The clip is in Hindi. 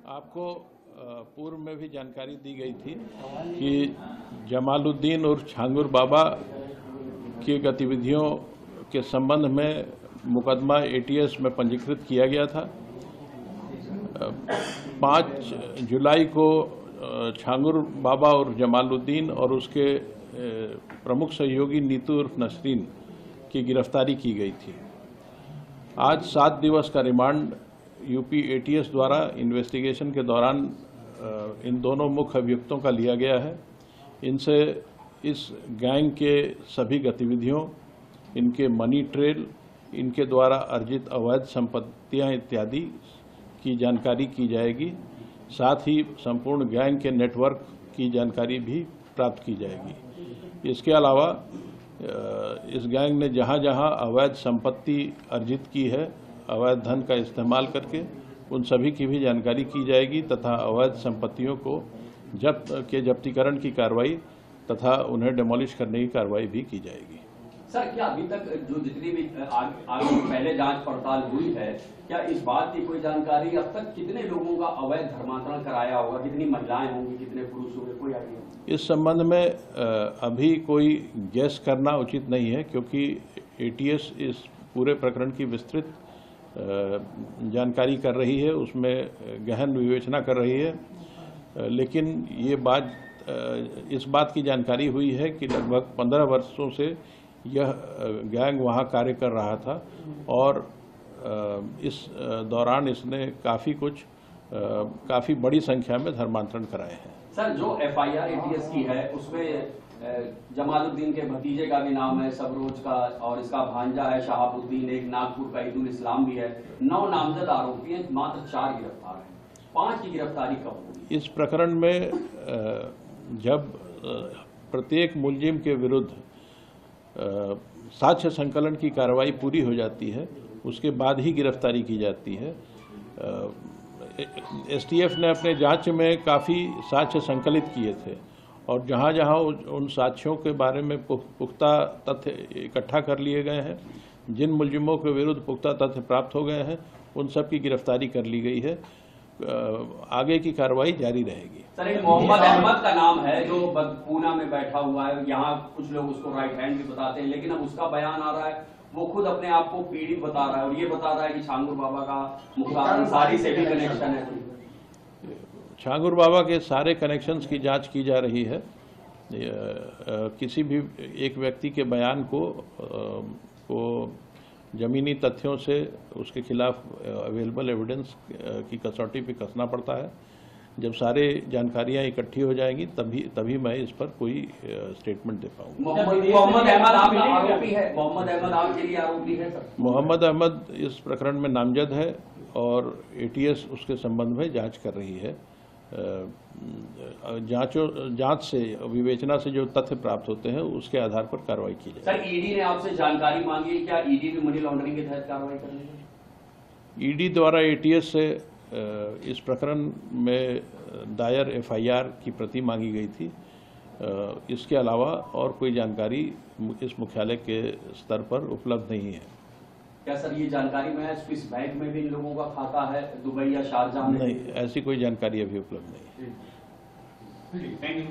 आपको पूर्व में भी जानकारी दी गई थी कि जमालुद्दीन और छांगुर बाबा की गतिविधियों के संबंध में मुकदमा एटीएस में पंजीकृत किया गया था। 5 जुलाई को छांगुर बाबा और जमालुद्दीन और उसके प्रमुख सहयोगी नीतू उर्फ नसरीन की गिरफ्तारी की गई थी। आज 7 दिवस का रिमांड यूपी एटीएस द्वारा इन्वेस्टिगेशन के दौरान इन दोनों मुख्य अभियुक्तों का लिया गया है। इनसे इस गैंग के सभी गतिविधियों, इनके मनी ट्रेल, इनके द्वारा अर्जित अवैध संपत्तियां इत्यादि की जानकारी की जाएगी। साथ ही संपूर्ण गैंग के नेटवर्क की जानकारी भी प्राप्त की जाएगी। इसके अलावा इस गैंग ने जहां जहां अवैध संपत्ति अर्जित की है, अवैध धन का इस्तेमाल करके, उन सभी की भी जानकारी की जाएगी तथा अवैध संपत्तियों को जब्तीकरण की कार्रवाई तथा उन्हें डिमोलिश करने की कार्रवाई भी की जाएगी। सर, क्या अभी तक जो जितनी भी आगे पहले जांच पड़ताल हुई है, क्या इस बात की कोई जानकारी अब तक कितने लोगों का अवैध धर्मांतरण कराया होगा, कितनी महिलाएं होंगी, कितने पुरुष होंगे, कोई आइडिया? इस संबंध में अभी कोई गैस करना उचित नहीं है, क्योंकि एटीएस इस पूरे प्रकरण की विस्तृत जानकारी कर रही है, उसमें गहन विवेचना कर रही है। लेकिन ये इस बात की जानकारी हुई है कि लगभग 15 वर्षों से यह गैंग वहाँ कार्य कर रहा था और इस दौरान इसने काफ़ी बड़ी संख्या में धर्मांतरण कराए हैं। सर, जो एफआईआर एटीएस की है उसमें जमालुद्दीन के भतीजे का भी नाम है, सबरोज का, और इसका भांजा है शहाबुद्दीन, एक नागपुर का ईदुल इस्लाम भी है। 9 नामजद आरोपी हैं, मात्र 4 गिरफ्तार हैं। 5 की गिरफ्तारी कब होगी? इस प्रकरण में जब प्रत्येक मुलजिम के विरुद्ध साक्ष्य संकलन की कार्रवाई पूरी हो जाती है, उसके बाद ही गिरफ्तारी की जाती है। एसटीएफ ने अपने जांच में काफ़ी साक्ष्य संकलित किए थे और जहां जहां उन साक्ष्यों के बारे में पुख्ता तथ्य इकट्ठा कर लिए गए हैं, जिन मुलजिमों के विरुद्ध पुख्ता तथ्य प्राप्त हो गए हैं, उन सब की गिरफ्तारी कर ली गई है। आगे की कार्रवाई जारी रहेगी। सर, एक मोहम्मद अहमद का नाम है जो पूना में बैठा हुआ है, यहाँ कुछ लोग उसको राइट हैंड भी बताते हैं, लेकिन अब उसका बयान आ रहा है, वो खुद अपने आप को पीड़ित बता रहा है और ये बता रहा है कि छांगुर बाबा का मुख्तार अंसारी से भी कनेक्शन है। छांगुर बाबा के सारे कनेक्शंस की जांच की जा रही है। किसी भी एक व्यक्ति के बयान को जमीनी तथ्यों से उसके खिलाफ अवेलेबल एविडेंस की कसौटी पे कसना पड़ता है। जब सारे जानकारियां इकट्ठी हो जाएंगी तभी मैं इस पर कोई स्टेटमेंट दे पाऊंगा। मोहम्मद अहमद आपका आरोपी है? मोहम्मद अहमद आपके लिए आरोपी है सर? मोहम्मद अहमद इस प्रकरण में नामजद है और एटीएस उसके संबंध में जांच कर रही है। जांच से, विवेचना से जो तथ्य प्राप्त होते हैं उसके आधार पर कार्रवाई की जाए। सर, ईडी ने आपसे जानकारी मांगी है, क्या ईडी भी मनी लॉन्ड्रिंग के तहत कार्रवाई करेगी? ईडी द्वारा एटीएस से इस प्रकरण में दायर एफआईआर की प्रति मांगी गई थी। इसके अलावा और कोई जानकारी इस मुख्यालय के स्तर पर उपलब्ध नहीं है। क्या सर ये जानकारी में है स्विस बैंक में भी इन लोगों का खाता है, दुबई या शारजाह में? नहीं, ऐसी कोई जानकारी अभी उपलब्ध नहीं है। Thank you.